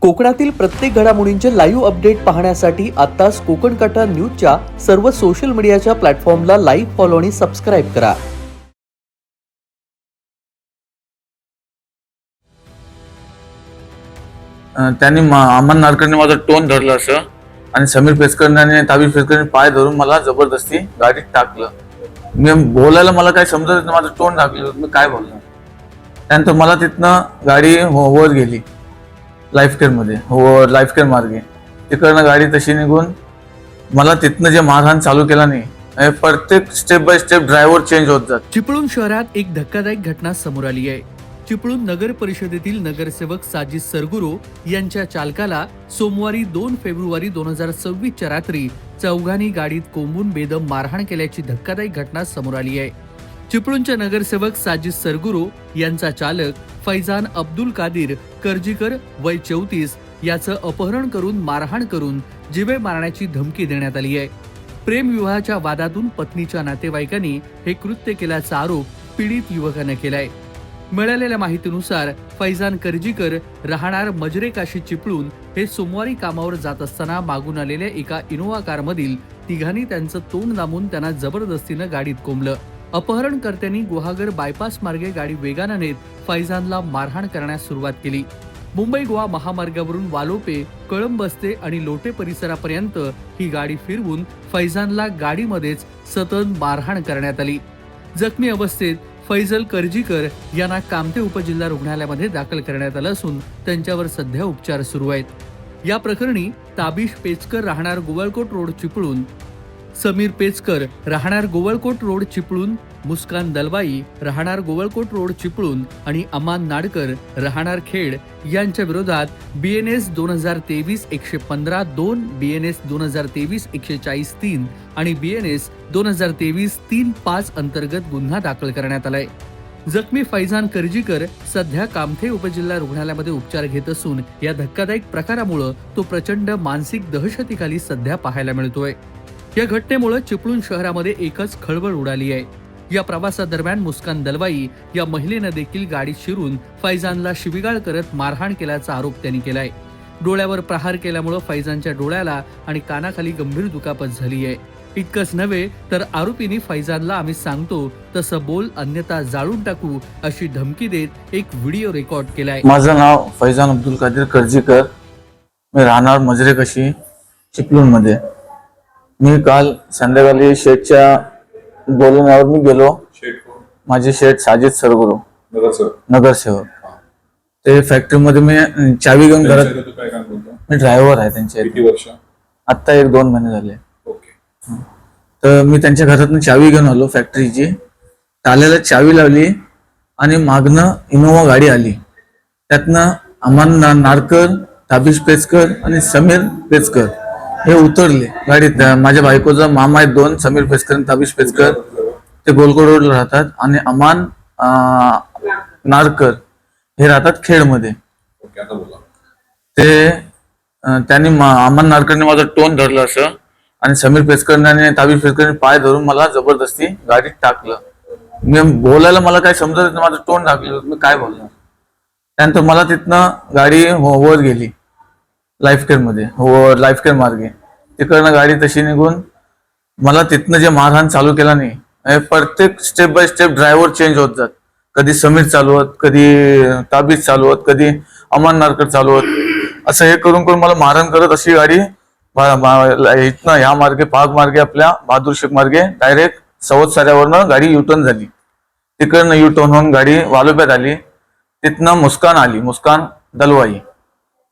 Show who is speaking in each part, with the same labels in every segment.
Speaker 1: कोकणातील प्रत्येक घडामोडींचे लाईव्ह अपडेट पाहण्यासाठी आताच कोकण कटा न्यूजच्या सर्व सोशल मीडियाच्या प्लॅटफॉर्मला लाईक, फॉलो आणि सबस्क्राईब करा.
Speaker 2: त्यांनी अमन नारकरने माझं टोन धरलं असं आणि समीर पेचकरने आणि ताबीज पेचकरने पाय धरून मला जबरदस्ती गाडीत टाकलं. मी बोलायला मला काय समजत नाही, माझं टोन टाकलं, मी काय बोललो. त्यानंतर मला तिथनं गाडी वर गेली लाईफ केअर मार्गे. तिकडनं गाडी तशी निघून मला तिथनं जे मारहाण चालू केला नाही, प्रत्येक step by step driver change होत जात.
Speaker 1: चिपळूण शहरात एक धक्कादायक घटना समोर आली आहे. चिपळूण नगर परिषदेतील नगरसेवक साजिद सरगुरो यांच्या चालकाला सोमवारी 2 फेब्रुवारी 2026 च्या रात्री चौघांनी गाडीत कोंबून बेदम मारहाण केल्याची धक्कादायक घटना समोर आली आहे. चिपळूणचे नगरसेवक साजिद सरगुरो यांचा चालक फैजान अब्दुल कादिर कर्जीकर वय 34 याचं अपहरण करून मारहाण करून जीवे मारण्याची धमकी देण्यात आली आहे. प्रेमविवाहाच्या वादातून पत्नीच्या नातेवाईकांनी हे कृत्य केल्याचा आरोप पीडित युवकाने केलाय. मिळालेल्या माहितीनुसार फैजान कर्जीकर राहणार मजरे काशी चिपळूण हे सोमवारी कामावर जात असताना मागून आलेल्या एका इनोव्हा कारमधील तिघांनी त्यांचं तोंड दाबून त्यांना जबरदस्तीनं गाडीत कोंबलं. अपहरणकर्त्यांनी गुहागर बायपास मार्गे गाडी वेगानं नेत फैजानला मारहाण करण्यास सुरुवात केली. मुंबई गोवा महामार्गावरून वालोपे, कळंबस्ते आणि लोटे परिसरापर्यंत ही गाडी फिरवून फैजानला गाडीमध्येच सतत मारहाण करण्यात आली. जखमी अवस्थेत फैजल कर्जीकर यांना कामथे उपजिल्हा रुग्णालयामध्ये दाखल करण्यात आलं असून त्यांच्यावर सध्या उपचार सुरू आहेत. या प्रकरणी ताबीज पेचकर राहणार गोवळकोट रोड चिपळूण, समीर पेचकर राहणार गोवळकोट रोड चिपळूण, मुस्कान दलवाई राहणार गोवळकोट रोड चिपळूण आणि अमान नाडकर राहणार खेड यांच्या विरोधात BNS 2023-115 2, BNS 2023-140-3 आणि BNS 2023-3-5 अंतर्गत गुन्हा दाखल करण्यात आलाय. जखमी फैजान कर्जीकर सध्या कामथे उपजिल्हा रुग्णालयामध्ये उपचार घेत असून या धक्कादायक प्रकारामुळे तो प्रचंड मानसिक दहशतीखाली सध्या पाहायला मिळतोय. या घटनेमुळे चिपळूण शहरामध्ये एकच खळबळ उडाली आहे. या प्रवासादरम्यान मुस्कान दलवाई या महिलेनं देखील गाडी शिरून फैजानला शिवीगाळ करत मारहाण केल्याचा आरोप त्यांनी केलाय. डोळ्यावर प्रहार केल्यामुळे फैजानच्या डोळ्याला आणि कानाखाली गंभीर दुखापत झाली आहे. इतकंच नव्हे तर आरोपींनी फैजानला आम्ही सांगतो तसं बोल अन्यथा जाळून टाकू अशी धमकी देत एक व्हिडिओ रेकॉर्ड केलाय.
Speaker 2: माझं नाव फैजान अब्दुल कादिर कर्जीकर, मी राहणार मजरे काशी चिपळूण मध्ये. मी काल संध्याकाळी शेठच्या बोलण्यावर मी गेलो. माझे शेठ साजिद सरगुरो नगरसेवक, ते फॅक्टरीमध्ये मी चावी घेऊन घरात, मी ड्रायव्हर आहे त्यांचे. आता 1-2 महिने झाले. तर मी त्यांच्या घरातून चावी घेऊन आलो फॅक्टरीची. ताल्याला चावी लावली आणि मागणं इनोव्हा गाडी आली. त्यातनं अमन नारकर, ताबीज पेचकर आणि समीर पेचकर हे उतरले गाडीत. माझ्या बायकोचा मामा आहेत 2, समीर पेचकर आणि ताबीज पेचकर, ते गोलकोट रोडला राहतात. आणि अमान नारकर हे राहतात खेडमध्ये. ते त्यांनी अमन नारकरने माझं टोन धरलं असं आणि समीर पेचकरने आणि ताबीज पेचकरने पाय धरून मला जबरदस्ती गाडीत टाकलं. मी बोलायला मला काय समजत नाही, माझं टोन टाकलं, मी काय बोललो. त्यानंतर मला तिथनं गाडी वर गेली लाईफ केअर मार्गे. तिकडनं गाडी तशी निघून मला तिथनं जे मारहाण चालू केला नाही, प्रत्येक step by step driver change होत जात. कधी समीर चालवत, कधी ताबीज चालवत, कधी अमन नारकर चालवत, असं हे करून मला मारहाण करत अशी गाडी इथनं ह्या मार्गे पाग मार्गे आपल्या बहादूर शेख मार्गे डायरेक्ट सवत साऱ्यावरनं गाडी युटर्न झाली. तिकडनं युटर्न होऊन गाडी वालोप्यात आली. तिथनं मुस्कान दलवाई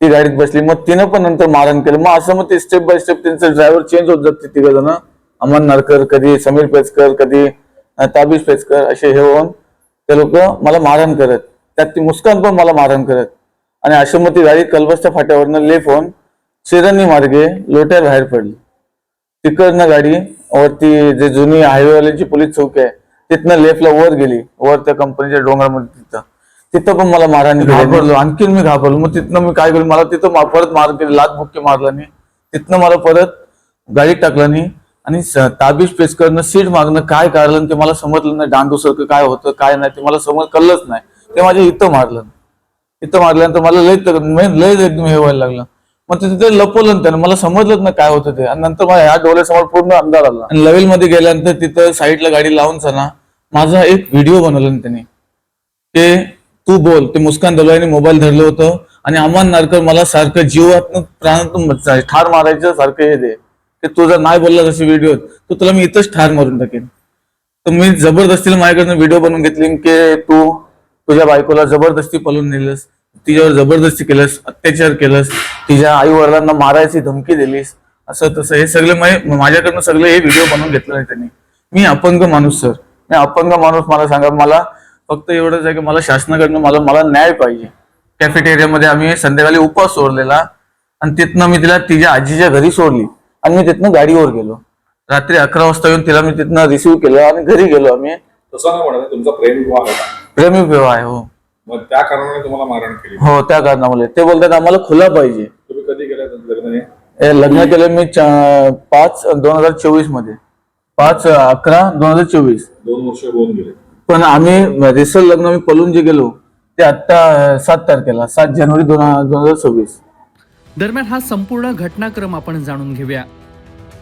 Speaker 2: ती गाडीत बसली. मग तिनं पण नंतर मारहाण केलं. मग असं मग ते स्टेप बाय स्टेप त्यांचं ड्रायव्हर चेंज होत जाते. तिघ जण, अमन नारकर, कधी समीर पेचकर, कधी ताबीज पेचकर, असे हे होऊन ते लोक मला मारहाण करत. त्यात ती मुस्कान पण मला मारहाण करत. आणि अशा मग ती गाडी कलबसच्या फाट्यावरनं लेफ्ट होऊन शिरणी मार्गे लोट्या बाहेर पडली. तिकडनं गाडी वरती जे जुनी हायवेवाल्यांची पोलीस चौकी आहे तिथनं लेफ्टला वर गेली, वर त्या कंपनीच्या डोंगरामध्ये. तिथं पण मला मारहाण घाबरलो, आणखीन मी घाबरलो. मग तिथनं मी काय केलं, मला तिथं परत मार केली, लात बुक्की मारला नाही. तिथनं मला परत गाडीत टाकलं नाही. आणि ताबीज पेचकरनं सीट मागणं काय काढलं ते मला समजलं नाही. दांडूसारखं काय होतं काय नाही ते मला कळलंच नाही. ते माझ्या इथं मारलं. तिथं मारल्यानंतर मला लय एकदम हे व्हायला लागलं. मग तिथे लपवलं ना त्यानं, मला समजलंच ना काय होतं ते. आणि नंतर मला ह्या डोळ्यासमोर पूर्ण अंधार आला. आणि लेवल मध्ये गेल्यानंतर तिथं साईडला गाडी लावून सना माझा एक व्हिडिओ बनवला ना त्यांनी. ते तू बोल, ते मुस्कान दलवाईने मोबाईल धरलं होतं आणि अमान नारकर मला सारखं जीवातून प्राणातून ठार मारायचं सारखं हे दे, की तू जर नाही बोलला जसे व्हिडिओ तर तुला मी इथंच ठार मारून टाकेन. तर मी जबरदस्तीला माझ्याकडनं व्हिडिओ बनवून घेतली की तू तुझ्या बायकोला जबरदस्ती पळून नेलंस, तिच्यावर जबरदस्ती केलंस, अत्याचार केलंस, तिच्या आई वडिलांना मारायची धमकी दिलीस, असं तसं हे सगळे माझ्याकडनं सगळे हे व्हिडिओ बनवून घेतले नाही त्यांनी. मी अपंग माणूस सर, मी अपंग माणूस. मला सांगा, मला फक्त एवढंच आहे की मला शासनाकडनं मला न्याय पाहिजे. कॅफेटेरियामध्ये आम्ही संध्याकाळी उपवास सोडलेला आणि तिथनं मी तिला तिच्या आजीच्या घरी सोडली आणि मी तिथनं गाडीवर गेलो. रात्री 11 वाजता येऊन तिला मी तिथनं रिसिव्ह केलं आणि घरी गेलो आम्ही.
Speaker 3: तसं नाही म्हणत, तुमचा प्रेम विवाह होता.
Speaker 2: प्रेमी विवाह आहे. हो
Speaker 3: मग त्या कारणाने तुम्हाला मारहाण केली.
Speaker 2: हो, त्या कारणामुळे ते बोलतात आम्हाला खुला पाहिजे.
Speaker 3: तुम्ही कधी केलं लग्न हे?
Speaker 2: हे लग्न केलं मी 5/2024 मध्ये, 5/11/2024.
Speaker 3: 2 वर्ष होऊन गेले.
Speaker 2: पण आम्ही रिसल लग्न मी पळून जे गेलो ते आता 7 तारखेला 7 जानेवारी 2026.
Speaker 1: दरम्यान हा संपूर्ण घटनाक्रम आपण जाणून घेऊया.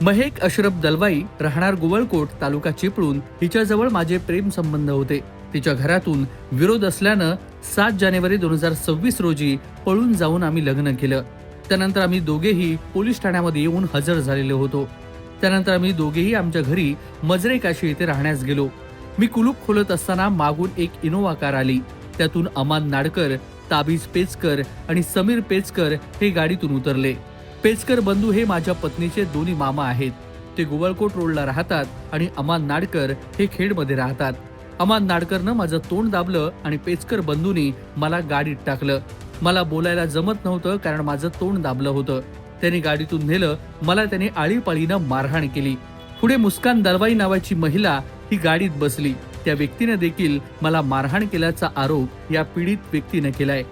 Speaker 1: महेक अशरफ दलवाई, राहणार गोवळकोट, तालुका चिपळूण, हिच्याजवळ माझे प्रेम संबंध होते. तिच्या घरातून विरोध असल्यानं 7 जानेवारी 2026 रोजी पळून जाऊन आम्ही लग्न केलं. त्यानंतर आम्ही दोघेही पोलीस ठाण्यामध्ये येऊन हजर झालेलो होतो. त्यानंतर आम्ही दोघेही आमच्या घरी मजरे काशी येथे राहण्यास गेलो. मी कुलूप खोलत असताना मागून एक इनोवा कार आली. त्यातून अमान नाडकर, ताबीज पेचकर आणि समीर पेचकर हे गाडीतून उतरले. पेचकर बंधू हे माझ्या पत्नीचे दोन्ही मामा आहेत. ते गोवळकोट रोडला राहतात आणि अमान नाडकर हे खेडमध्ये राहतात. अमान नाडकरनं माझं तोंड दाबलं आणि पेचकर बंधूंनी मला गाडीत टाकलं. मला बोलायला जमत नव्हतं कारण माझं तोंड दाबलं होतं. त्यांनी गाडीतून नेलं. मला त्याने आळीपाळीनं मारहाण केली. पुढे मुस्कान दलवाई नावाची महिला ही गाडीत बसली. त्या व्यक्तीने देखील मला मारहाण केल्याचा आरोप या पीडित व्यक्तीने केलाय.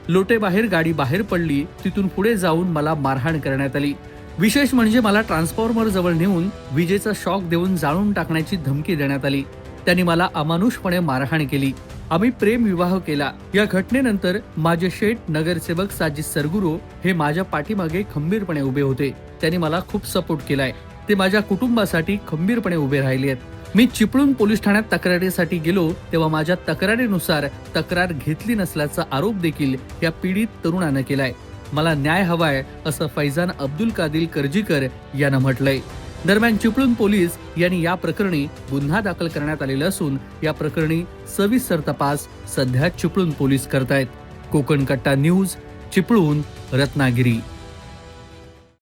Speaker 1: लोटेबाहेर गाडी बाहेर पडली. तिथून पुढे जाऊन मला मारहाण करण्यात आली. विशेष म्हणजे मला ट्रान्सफॉर्मर जवळ नेऊन विजेचा शॉक देऊन जाळून टाकण्याची धमकी देण्यात आली. त्यांनी मला अमानुषपणे मारहाण केली. आम्ही प्रेम विवाह केला. या घटनेनंतर माझे शेठ नगरसेवक साजिद सरगुरो हे माझ्या पाठीमागे खंबीरपणे उभे होते. त्यांनी मला खूप सपोर्ट केलाय. ते माझ्या कुटुंबासाठी खंबीरपणे उभे राहिले आहेत. मी चिपळूण पोलीस ठाण्यात तक्रारीसाठी गेलो तेव्हा माझ्या तक्रारीनुसार तक्रार घेतली नसल्याचा आरोप देखील या पीडित तरुणानं केलाय. मला न्याय हवाय असं फैजान अब्दुल कादिर करजीकर यानं म्हटलंय. दरम्यान चिपळूण पोलीस यांनी या प्रकरणी गुन्हा दाखल करण्यात आलेला असून या प्रकरणी सविस्तर तपास सध्या चिपळूण पोलीस करतायत. कोकण कट्टा न्यूज, चिपळूण, रत्नागिरी.